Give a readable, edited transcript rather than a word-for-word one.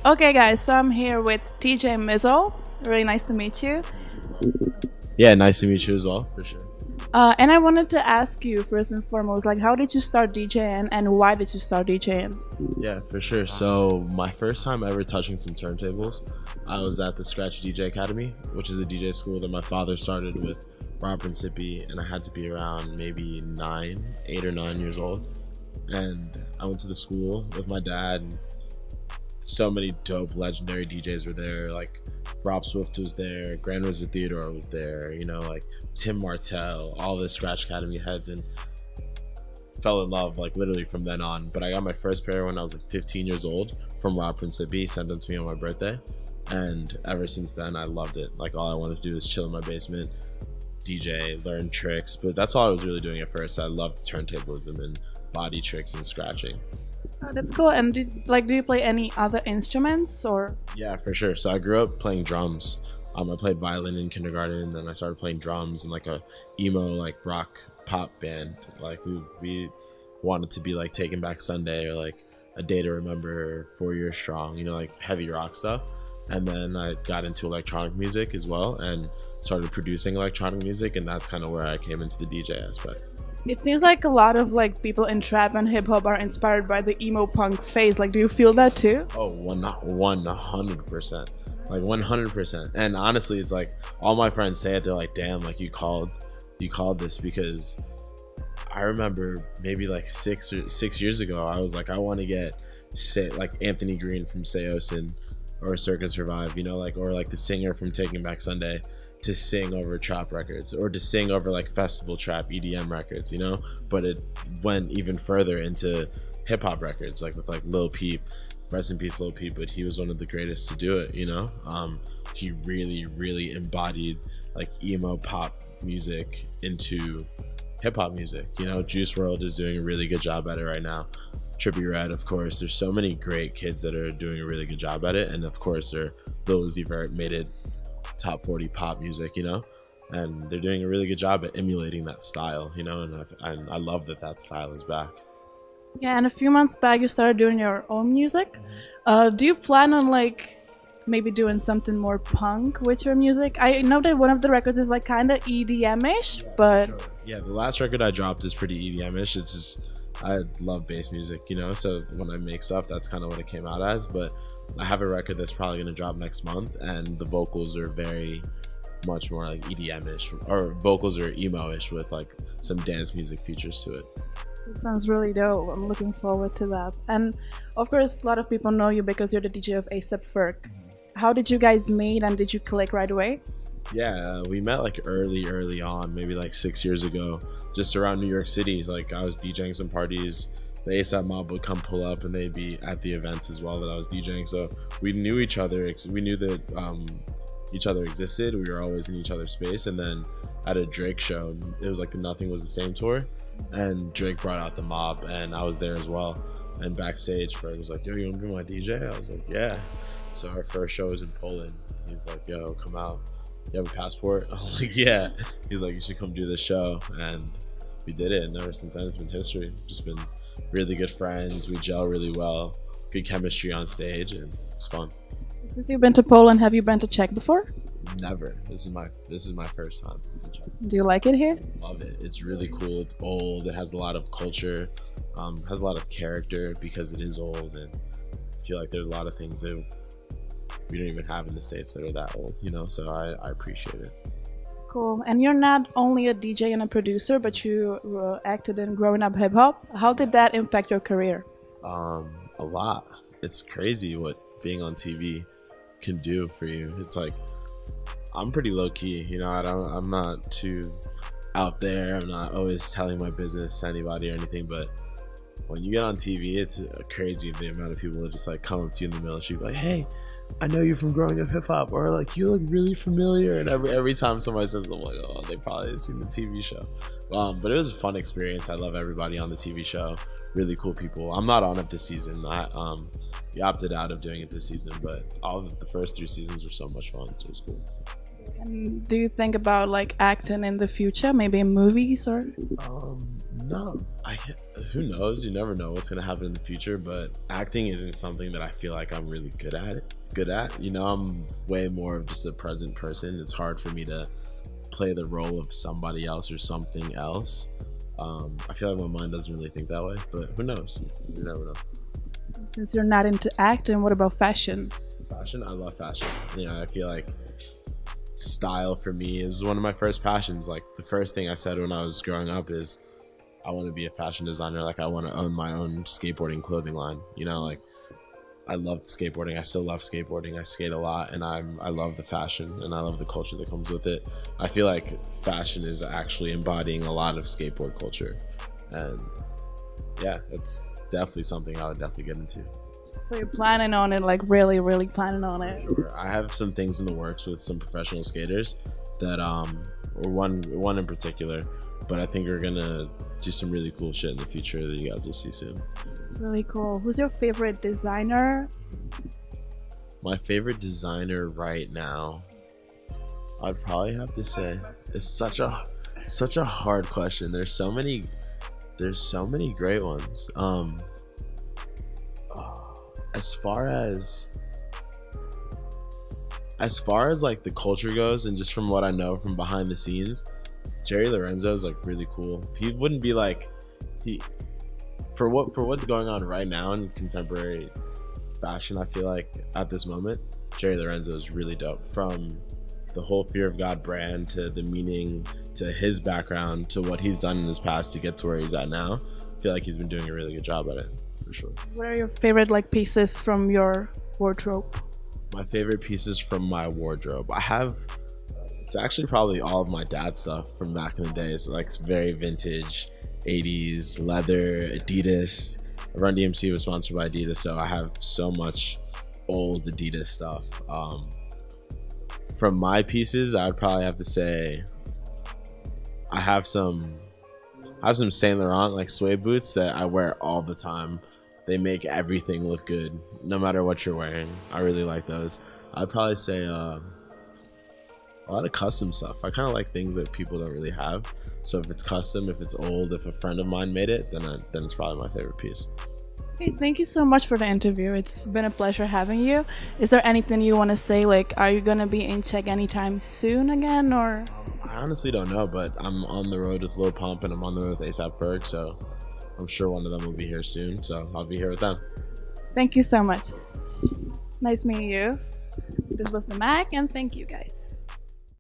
Okay, guys, so I'm here with DJ Mizell. Really nice to meet you. Yeah, nice to meet you as well, for sure. And I wanted to ask you first and foremost, like, how did you start DJing and why did you start DJing? Yeah, for sure. So my first time ever touching some turntables, I was at the Scratch DJ Academy, which is a DJ school that my father started with Rob Principi, and I had to be around maybe 8 or 9 years old. And I went to the school with my dad. And so many dope, legendary DJs were there. Like Rob Swift was there, Grand Wizard Theodore was there. Like Tim Martell, all the Scratch Academy heads, and fell in love like literally from then on. But I got my first pair when I was like 15 years old from Rob Principi. Sent them to me on my birthday, and ever since then I loved it. Like all I wanted to do was chill in my basement, DJ, learn tricks. But that's all I was really doing at first. I loved turntablism and body tricks and scratching. Oh, that's cool. And do you play any other instruments or? Yeah, for sure. So I grew up playing drums. I played violin in kindergarten, and then I started playing drums in like a emo like rock pop band. Like we wanted to be like Taking Back Sunday or like A Day to Remember, 4 Years Strong. Like heavy rock stuff. And then I got into electronic music as well and started producing electronic music, and that's kind of where I came into the DJ aspect. It seems like a lot of like people in trap and hip hop are inspired by the emo punk phase. Like, do you feel that too? Oh, 100%. Like 100%. And honestly, it's like all my friends say it. They're like, "Damn, like you called this," because I remember maybe like 6 years ago, I was like, I want to get like Anthony Green from Seosin or Cirque Survive, or like the singer from Taking Back Sunday to sing over trap records or to sing over like festival trap EDM records, but it went even further into hip hop records, like with like Lil Peep. Rest in peace, Lil Peep, but he was one of the greatest to do it. He really embodied like emo pop music into hip hop music. Juice WRLD is doing a really good job at it right now. Trippie Redd, of course. There's so many great kids that are doing a really good job at it, and of course there are those who've made it top 40 pop music, and they're doing a really good job at emulating that style, and I love that style is back. Yeah, and a few months back you started doing your own music. Do you plan on like maybe doing something more punk with your music? I know that one of the records is like kind of EDM-ish, but sure. Yeah, the last record I dropped is pretty EDM-ish. It's just I love bass music, so when I make stuff, that's kind of what it came out as. But I have a record that's probably going to drop next month, and the vocals are very much more like EDM-ish, or vocals are emo-ish with like some dance music features to it. It sounds really dope. I'm looking forward to that. And of course, a lot of people know you because you're the DJ of ASAP Ferg. How did you guys meet, and did you click right away? Yeah, we met like early on, maybe like 6 years ago, just around New York City. Like I was DJing some parties, the ASAP mob would come pull up, and they'd be at the events as well that I was DJing. So we knew each other. We knew that each other existed. We were always in each other's space. And then at a Drake show, it was like the Nothing Was the Same tour, and Drake brought out the mob, and I was there as well. And backstage, Ferg was like, "Yo, you wanna be my DJ?" I was like, "Yeah." So our first show was in Poland. He's like, "Yo, come out. You have a passport?" I was like, "Yeah." He's like, "You should come do this show." And we did it, and ever since then it's been history. Just been really good friends. We gel really well, good chemistry on stage, and it's fun. Since you've been to Poland, have you been to Czech before? Never. This is my first time. Do you like it here? Love it. It's really cool. It's old. It has a lot of culture, has a lot of character because it is old, and I feel like there's a lot of things that we don't even have in the States that are that old, so I appreciate it. Cool. And you're not only a DJ and a producer, but you acted in Growing Up Hip Hop. How did that impact your career? A lot. It's crazy what being on TV can do for you. It's like, I'm pretty low key, I'm not too out there. I'm not always telling my business to anybody or anything, but when you get on TV, it's crazy the amount of people that just like come up to you in the middle of the street like, "Hey, I know you from Growing Up Hip Hop," or like, "You look really familiar." And every time somebody says it, I'm like, "Oh, they probably have seen the TV show." But it was a fun experience. I love everybody on the TV show. Really cool people. I'm not on it this season. We opted out of doing it this season, but all of the first 3 seasons were so much fun. So it was cool. And do you think about like acting in the future, maybe in movies or? Um, no, I can't, who knows? You never know what's gonna happen in the future. But acting isn't something that I feel like I'm really good at. You know, I'm way more of just a present person. It's hard for me to play the role of somebody else or something else. I feel like my mind doesn't really think that way. But who knows? You never know. Since you're not into acting, what about fashion? Fashion, I love fashion. You know, I feel like style for me is one of my first passions. Like the first thing I said when I was growing up is I want to be a fashion designer. Like I want to own my own skateboarding clothing line. You know, like I loved skateboarding. I still love skateboarding. I skate a lot, and I love the fashion and I love the culture that comes with it. I feel like fashion is actually embodying a lot of skateboard culture, and yeah, it's definitely something I would definitely get into. So you're planning on it, like really, really planning on it. Sure. I have some things in the works with some professional skaters that or one in particular, but I think we're gonna do some really cool shit in the future that you guys will see soon. It's really cool. Who's your favorite designer? My favorite designer right now, I'd probably have to say, it's such a hard question. There's so many great ones. As far as like the culture goes, and just from what I know from behind the scenes, Jerry Lorenzo is like really cool. He wouldn't be like for what's going on right now in contemporary fashion. I feel like at this moment, Jerry Lorenzo is really dope. From the whole Fear of God brand to the meaning to his background to what he's done in his past to get to where he's at now. I feel like he's been doing a really good job at it, for sure. What are your favorite like pieces from your wardrobe? My favorite pieces from my wardrobe, it's actually probably all of my dad's stuff from back in the day. So like it's very vintage, 80s, leather, Adidas. Run DMC was sponsored by Adidas, so I have so much old Adidas stuff. From my pieces, I would probably have to say I have some Saint Laurent like suede boots that I wear all the time. They make everything look good, no matter what you're wearing. I really like those. I'd probably say a lot of custom stuff. I kind of like things that people don't really have. So if it's custom, if it's old, if a friend of mine made it, then it's probably my favorite piece. Okay, thank you so much for the interview. It's been a pleasure having you. Is there anything you want to say? Like, are you gonna be in Czech anytime soon again, or? I honestly don't know, but I'm on the road with Lil Pump and I'm on the road with ASAP Ferg, so I'm sure one of them will be here soon. So I'll be here with them. Thank you so much. Nice meeting you. This was the Mac, and thank you guys.